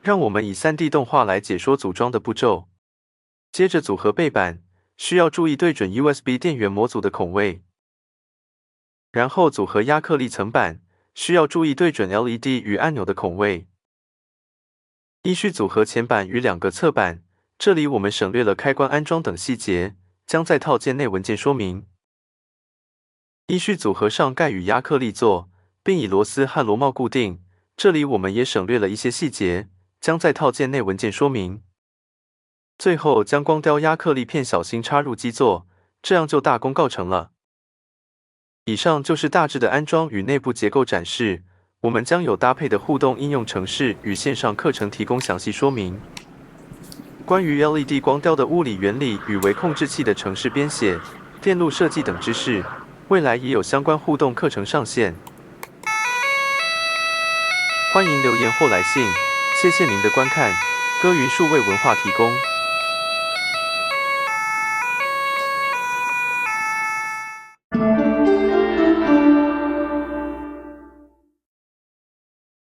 让我们以3D 动画来解说组装的步骤。接着组合背板，需要注意对准 USB 电源模组的孔位。然后组合亚克力层板，需要注意对准 LED 与按钮的孔位。依序组合前板与2个侧板，这里我们省略了开关安装等细节，将在套件内文件说明。依序组合上盖与亚克力座，并以螺丝和螺帽固定，这里我们也省略了一些细节，将在套件内文件说明。最后将光雕亚克力片小心插入基座，这样就大功告成了。以上就是大致的安装与内部结构展示，我们将有搭配的互动应用程式与线上课程提供详细说明。关于 LED 光雕的物理原理与微控制器的程式编写、电路设计等知识，未来也有相关互动课程上线。欢迎留言或来信，谢谢您的观看，歌云数位文化提供。